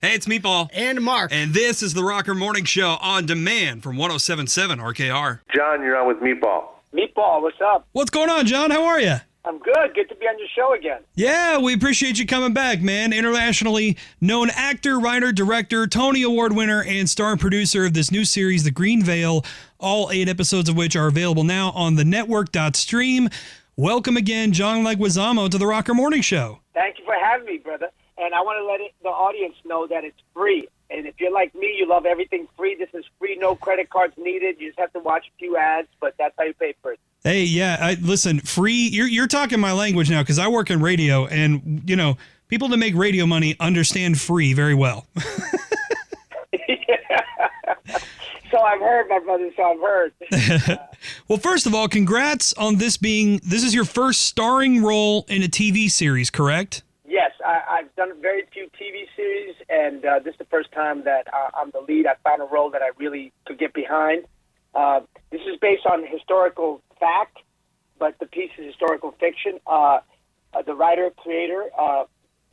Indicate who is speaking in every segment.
Speaker 1: Hey, it's Meatball.
Speaker 2: And Mark.
Speaker 1: And this is the Rocker Morning Show on demand from 107.7 RKR.
Speaker 3: John, you're on with Meatball.
Speaker 4: Meatball, what's up?
Speaker 1: What's going on, John? How are you?
Speaker 4: I'm good. Good to be on your show again.
Speaker 1: Yeah, we appreciate you coming back, man. Internationally known actor, writer, director, Tony Award winner, and star and producer of this new series, The Green Veil, all 8 episodes of which are available now on the network.stream. Welcome again, John Leguizamo, to the Rocker Morning Show.
Speaker 4: Thank you for having me, brother. And I want to let the audience know that it's free. And if you're like me, you love everything free. This is free, no credit cards needed. You just have to watch a few ads, but that's how you pay for it.
Speaker 1: Hey, yeah, listen, free, you're talking my language now because I work in radio, and, you know, people that make radio money understand free very well.
Speaker 4: So I've heard, my brother, so I've heard.
Speaker 1: Well, first of all, congrats on this is your first starring role in a TV series, correct?
Speaker 4: Yes, I've done very few TV series, and this is the first time that I'm the lead. I found a role that I really could get behind. This is based on historical fact, but the piece is historical fiction. The writer-creator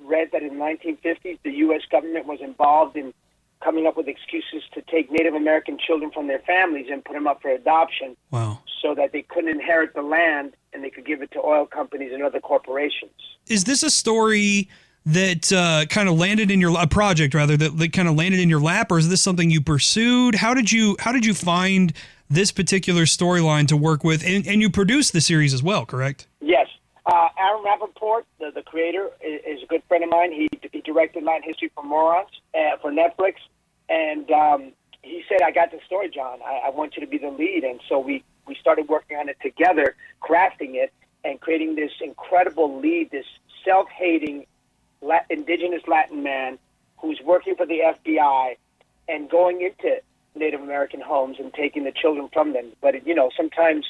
Speaker 4: read that in the 1950s, the U.S. government was involved in coming up with excuses to take Native American children from their families and put them up for adoption.
Speaker 1: Wow.
Speaker 4: So that they couldn't inherit the land and they could give it to oil companies and other corporations.
Speaker 1: Is this a story that kind of landed in a project rather that kind of landed in your lap, or is this something you pursued? How did you find this particular storyline to work with? And you produced the series as well, correct?
Speaker 4: Yes. Aaron Rappaport, the creator, is a good friend of mine. He directed Latin History for Morons for Netflix. And he said, I got the story, John. I want you to be the lead. And so we started working on it together, crafting it, and creating this incredible lead, this self-hating indigenous Latin man who's working for the FBI and going into Native American homes and taking the children from them. But, you know, sometimes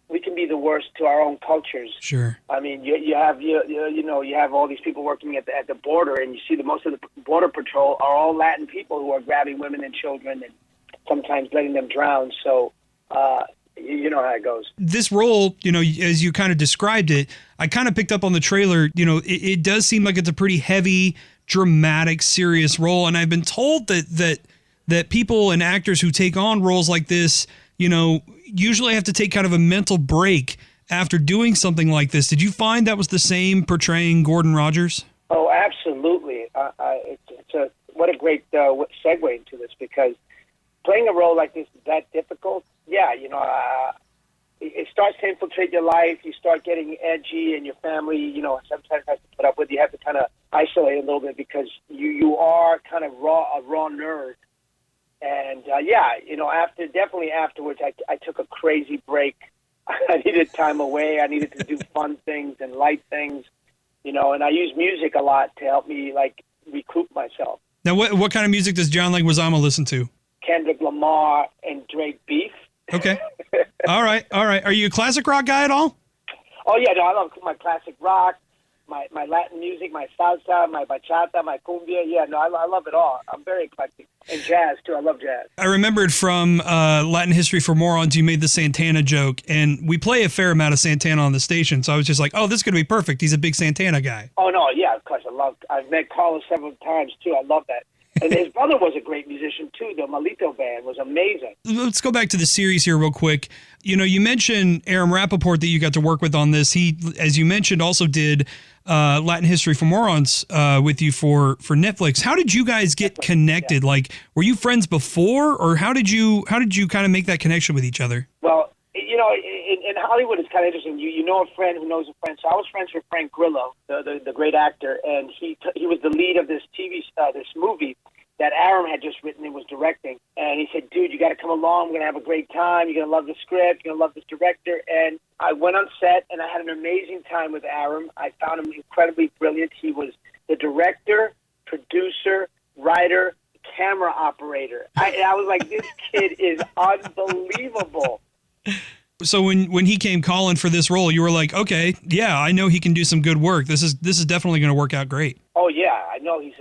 Speaker 4: we can be the worst to our own cultures.
Speaker 1: Sure.
Speaker 4: I mean, you have all these people working at the border, and you see most of the border patrol are all Latin people who are grabbing women and children and sometimes letting them drown. So, you know how it goes. This
Speaker 1: role, you know, as you kind of described it, I kind of picked up on the trailer. You know, it does seem like it's a pretty heavy, dramatic, serious role, and I've been told that people and actors who take on roles like this, you know, usually have to take kind of a mental break after doing something like this. Did you find that was the same portraying Gordon Rogers? Oh, absolutely. What a great segue into this, because playing a role like this is that difficult. Yeah, you know, it starts to infiltrate your life. You start getting edgy, and your family, you know, sometimes has to put up with. You have to kind of isolate a little bit because you are kind of a raw nerd. And, yeah, you know, definitely afterwards, I took a crazy break. I needed time away. I needed to do fun things and light things, you know, and I use music a lot to help me, like, recoup myself. Now, what kind of music does John Leguizamo listen to? Kendrick Lamar and Drake Beef. Okay. All right. Are you a classic rock guy at all? Oh, yeah, no, I love my classic rock. My Latin music, my salsa, my bachata, my cumbia. Yeah, no, I love it all. I'm very eclectic. And jazz, too. I love jazz. I remembered from Latin History for Morons, you made the Santana joke, and we play a fair amount of Santana on the station, so I was just like, oh, this is going to be perfect. He's a big Santana guy. Oh, no, yeah, of course. I've met Carlos several times, too. I love that. And his brother was a great musician, too. The Malito Band was amazing. Let's go back to the series here real quick. You know, you mentioned Aaron Rappaport that you got to work with on this. He, as you mentioned, also did Latin History for Morons with you for Netflix. How did you guys get connected? Yeah. Like, were you friends before, or how did you kind of make that connection with each other? Well, you know, in Hollywood, it's kind of interesting. You know a friend who knows a friend. So I was friends with Frank Grillo, the great actor, and he was the lead of this this movie that Aaron had just written and was directing. And he said, dude, you got to come along. We're going to have a great time. You're going to love the script. You're going to love this director. And I went on set, and I had an amazing time with Aaron. I found him incredibly brilliant. He was the director, producer, writer, camera operator. I was like, this kid is unbelievable. So when he came calling for this role, you were like, okay, yeah, I know he can do some good work. This is definitely going to work out great. Oh yeah, I know he's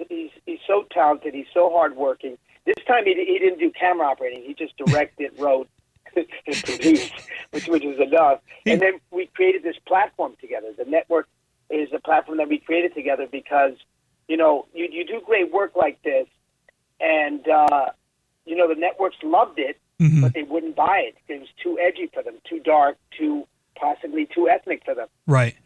Speaker 1: so talented. He's so hardworking. This time he didn't do camera operating. He just directed, wrote, and produced, which is enough. And then we created this platform together. The network is a platform that we created together because, you know, you do great work like this,
Speaker 4: the networks loved it, but they wouldn't buy it. It was too edgy for them, too dark, possibly too ethnic for them.
Speaker 1: Right.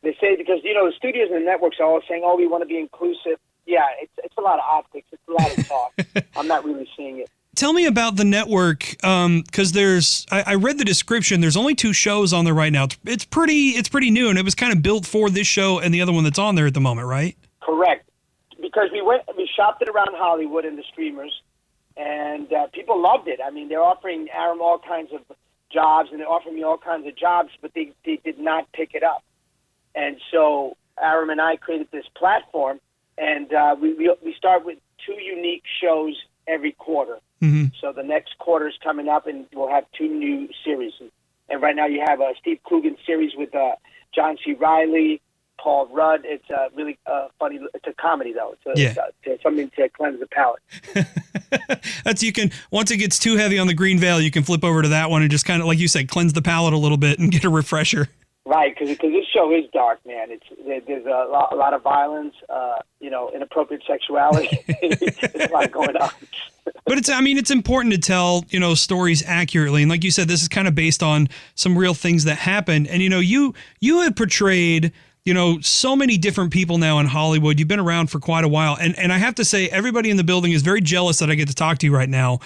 Speaker 4: They say because the studios and the networks are all saying, "Oh, we want to be inclusive." Yeah, it's a lot of optics. It's a lot of talk. I'm not really seeing it.
Speaker 1: Tell me about the network, because I read the description. There's only 2 shows on there right now. It's pretty new, and it was kind of built for this show and the other one that's on there at the moment, right?
Speaker 4: Correct. Because we shopped it around Hollywood and the streamers, and people loved it. I mean, they're offering Aram all kinds of jobs, and they're offering me all kinds of jobs, but they did not pick it up. And so Aram and I created this platform, and we start with 2 unique shows every quarter. Mm-hmm. So the next quarter is coming up, and we'll have 2 new series. And right now you have a Steve Coogan series with John C. Reilly, Paul Rudd. It's really funny. It's a comedy, though. It's something to cleanse the palate.
Speaker 1: Once it gets too heavy on the Green Veil, you can flip over to that one and just kind of, like you said, cleanse the palate a little bit and get a refresher.
Speaker 4: Right, because this show is dark, man. There's a lot of violence, inappropriate sexuality. There's a lot going on.
Speaker 1: But it's important to tell, stories accurately. And like you said, this is kind of based on some real things that happened. And, you have portrayed, so many different people now in Hollywood. You've been around for quite a while. And I have to say, everybody in the building is very jealous that I get to talk to you right now.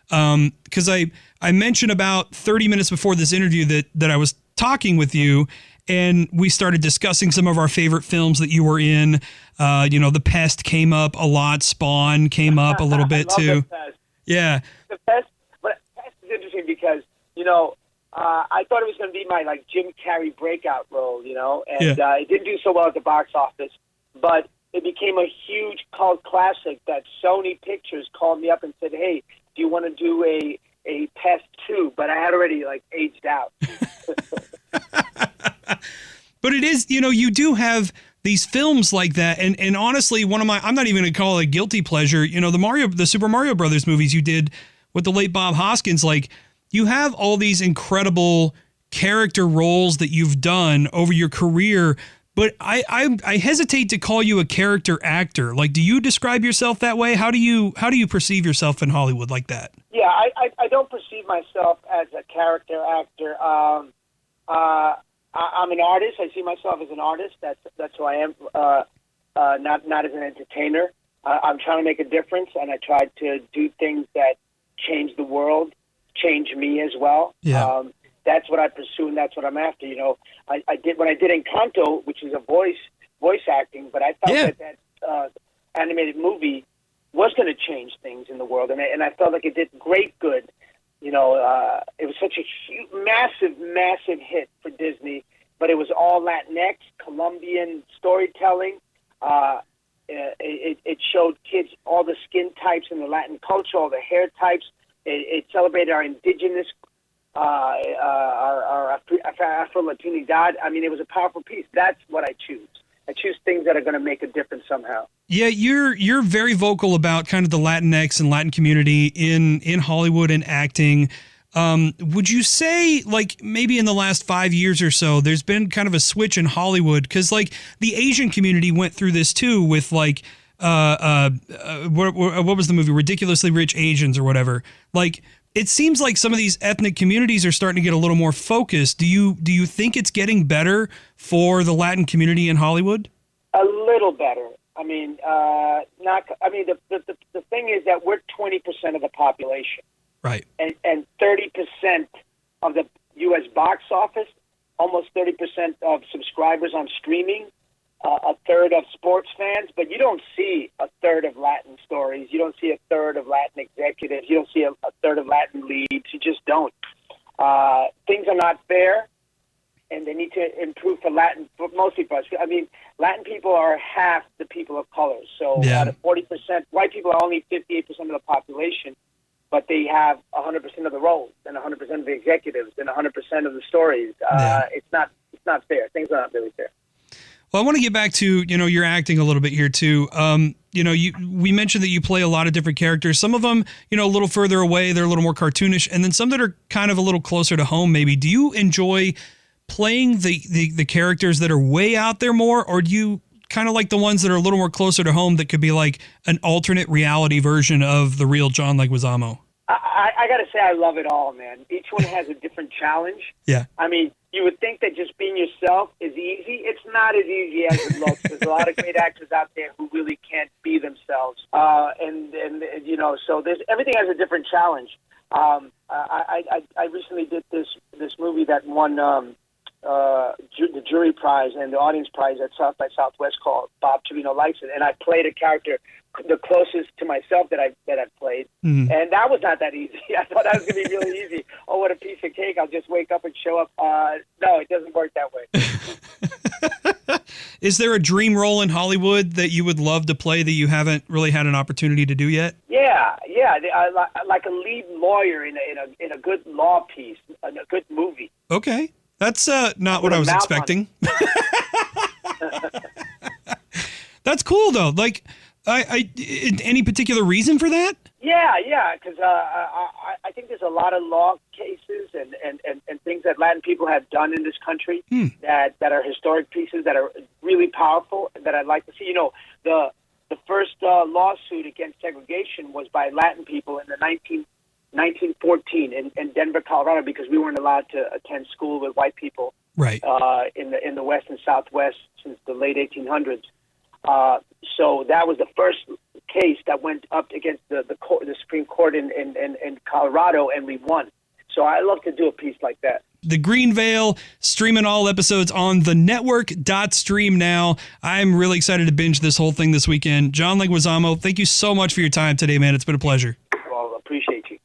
Speaker 1: Because I mentioned about 30 minutes before this interview that I was talking with you, and we started discussing some of our favorite films that you were in. The Pest came up a lot. Spawn came up a little bit too. Yeah.
Speaker 4: The Pest is interesting because, I thought it was going to be my Jim Carrey breakout role, and it didn't do so well at the box office, but it became a huge cult classic that Sony Pictures called me up and said, "Hey, do you want to do a Pest 2?" But I had already aged out.
Speaker 1: But it is, you do have these films like that. And honestly, I'm not even going to call it a guilty pleasure. The Super Mario Brothers movies you did with the late Bob Hoskins, you have all these incredible character roles that you've done over your career. But I hesitate to call you a character actor. Do you describe yourself that way? How do you perceive yourself in Hollywood like that?
Speaker 4: Yeah, I don't perceive myself as a character actor. I'm an artist. I see myself as an artist. That's who I am. Not as an entertainer. I'm trying to make a difference, and I try to do things that change the world, change me as well. Yeah. That's what I pursue, and that's what I'm after. I did when I did Encanto, which is a voice acting, but I felt that animated movie was going to change things in the world, and I felt like it did great good. It was such a huge, massive hit for Disney, but it was all Latinx, Colombian storytelling. It showed kids all the skin types in the Latin culture, all the hair types. It celebrated our indigenous, our Afro-Latinidad. It was a powerful piece. That's what I choose. I choose things that are going to make a difference somehow.
Speaker 1: Yeah, you're very vocal about kind of the Latinx and Latin community in Hollywood and acting. Would you say, maybe in the last 5 years or so, there's been kind of a switch in Hollywood? Because, the Asian community went through this too with, what was the movie? Ridiculously Rich Asians or whatever. It seems like some of these ethnic communities are starting to get a little more focused. Do you think it's getting better for the Latin community in Hollywood?
Speaker 4: A little better. The thing is that we're 20% of the population.
Speaker 1: Right.
Speaker 4: And 30% of the U.S. box office, almost 30% of subscribers on streaming, a third of sports fans, but you don't see a third of Latin stories. You don't see a third of Latin executives. You don't see a third of Latin leads. You just don't. Things are not fair, and they need to improve for mostly for us. Latin people are half the people of color. So out of 40%, white people are only 58% of the population, but they have 100% of the roles and 100% of the executives and 100% of the stories. It's not fair. Things are not really fair.
Speaker 1: Well, I want to get back to, your acting a little bit here too. We mentioned that you play a lot of different characters. Some of them, a little further away, they're a little more cartoonish, and then some that are kind of a little closer to home maybe. Do you enjoy playing the characters that are way out there more, or do you kind of like the ones that are a little more closer to home that could be like an alternate reality version of the real John Leguizamo?
Speaker 4: I got to say, I love it all, man. Each one has a different challenge.
Speaker 1: Yeah.
Speaker 4: I mean, you would think that just being yourself is easy. It's not as easy as it looks. There's a lot of great actors out there who really can't be themselves. And you know, so everything has a different challenge. I recently did this movie that won the jury prize and the audience prize at South by Southwest called Bob Trevino Likes It, and I played a character the closest to myself that I've played, and that was not that easy. I thought that was going to be really easy. Oh, what a piece of cake! I'll just wake up and show up. No, it doesn't work that way.
Speaker 1: Is there a dream role in Hollywood that you would love to play that you haven't really had an opportunity to do yet?
Speaker 4: Yeah. Like a lead lawyer in a good law piece, in a good movie.
Speaker 1: Okay. That's not what I was expecting. That's cool though. Like, I any particular reason for that?
Speaker 4: Yeah, because I think there's a lot of law cases and things that Latin people have done in this country that are historic pieces that are really powerful that I'd like to see. You know, the first lawsuit against segregation was by Latin people in the 1914 in Denver, Colorado, because we weren't allowed to attend school with white people,
Speaker 1: right?
Speaker 4: In the West and Southwest since the late 1800s. So that was the first case that went up against the Supreme Court in Colorado, and we won. So I love to do a piece like that.
Speaker 1: The Green Veil, streaming all episodes on the network. Stream now. I'm really excited to binge this whole thing this weekend. John Leguizamo, thank you so much for your time today, man. It's been a pleasure.